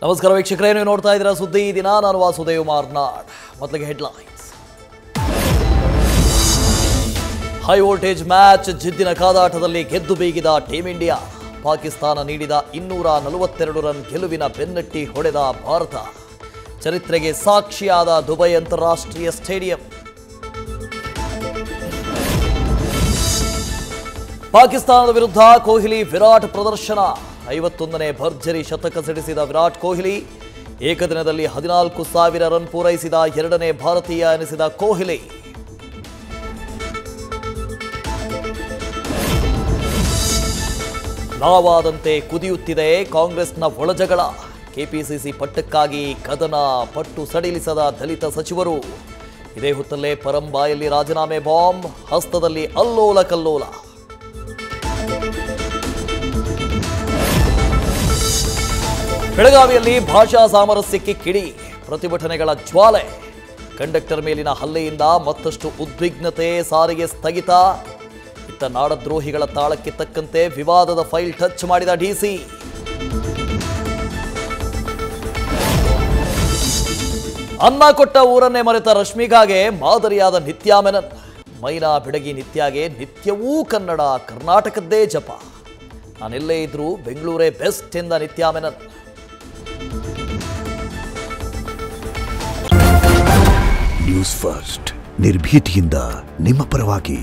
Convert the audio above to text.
ನಮಸ್ಕಾರ ವೀಕ್ಷಕರೇ, ನೀವು ನೋಡ್ತಾ ಇದ್ದೀರಾ ಸುದ್ದಿ ದಿನ. ನಾನು ವಾಸುದೇವ್ ಮಾರ್ನಾಡ್. ಮೊದಲಿಗೆ ಹೆಡ್ಲೈನ್ಸ್. ಹೈ ವೋಲ್ಟೇಜ್ ಮ್ಯಾಚ್, ಜಿದ್ದಿನ ಕಾದಾಟದಲ್ಲಿ ಗೆದ್ದು ಬೀಗಿದ ಟೀಂ ಇಂಡಿಯಾ. ಪಾಕಿಸ್ತಾನ ನೀಡಿದ 242 ರನ್ ಗೆಲುವಿನ ಬೆನ್ನಟ್ಟಿ ಹೊಡೆದ ಭಾರತ. ಚರಿತ್ರೆಗೆ ಸಾಕ್ಷಿಯಾದ ದುಬೈ ಅಂತಾರಾಷ್ಟ್ರೀಯ ಸ್ಟೇಡಿಯಂ. ಪಾಕಿಸ್ತಾನದ ವಿರುದ್ಧ ಕೊಹ್ಲಿ ವಿರಾಟ್ ಪ್ರದರ್ಶನ. 51ನೇ ಭರ್ಜರಿ ಶತಕ ಸಿಡಿಸಿದ ವಿರಾಟ್ ಕೊಹ್ಲಿ. ಏಕದಿನದಲ್ಲಿ 14,000 ರನ್ ಪೂರೈಸಿದ ಎರಡನೇ ಭಾರತೀಯ ಎನಿಸಿದ ಕೊಹ್ಲಿ. ಲಾವಾದಂತೆ ಕುದಿಯುತ್ತಿದೆ ಕಾಂಗ್ರೆಸ್ನ ಒಳಜಗಳ. ಕೆಪಿಸಿಸಿ ಪಟ್ಟಕ್ಕಾಗಿ ಕದನ ಪಟ್ಟು ಸಡಿಲಿಸದ ದಲಿತ ಸಚಿವರು. ಇದೇ ಹೊತ್ತಲ್ಲೇ ಪರಂಬಾಯಲ್ಲಿ ರಾಜೀನಾಮೆ ಬಾಂಬ್, ಹಸ್ತದಲ್ಲಿ ಅಲ್ಲೋಲ ಕಲ್ಲೋಲ. ಬೆಳಗಾವಿಯಲ್ಲಿ ಭಾಷಾ ಸಾಮರಸ್ಯಕ್ಕೆ ಕಿಡಿ, ಪ್ರತಿಭಟನೆಗಳ ಜ್ವಾಲೆ. ಕಂಡಕ್ಟರ್ ಮೇಲಿನ ಹಲ್ಲೆಯಿಂದ ಮತ್ತಷ್ಟು ಉದ್ವಿಗ್ನತೆ, ಸಾರಿಗೆ ಸ್ಥಗಿತ. ಇತ್ತ ನಾಡದ್ರೋಹಿಗಳ ತಾಳಕ್ಕೆ ತಕ್ಕಂತೆ ವಿವಾದದ ಫೈಲ್ ಟಚ್ ಮಾಡಿದ ಡಿಸಿ. ಅನ್ನ ಕೊಟ್ಟ ಊರನ್ನೇ ಮರೆತ ರಶ್ಮಿಕಾಗೆ ಮಾದರಿಯಾದ ನಿತ್ಯಾ ಮೆನನ್. ಮೈನಾ ಬಿಡಗಿ ನಿತ್ಯಾಗೆ ನಿತ್ಯವೂ ಕನ್ನಡ, ಕರ್ನಾಟಕದ್ದೇ ಜಪ. ನಾನೆಲ್ಲೇ ಇದ್ರೂ ಬೆಂಗಳೂರೇ ಬೆಸ್ಟ್ ಎಂದ ನಿತ್ಯಾ ಮೆನನ್. ನ್ಯೂಸ್ ಫಸ್ಟ್, ನಿರ್ಭೀತಿಯಿಂದ ನಿಮ್ಮ ಪರವಾಗಿ.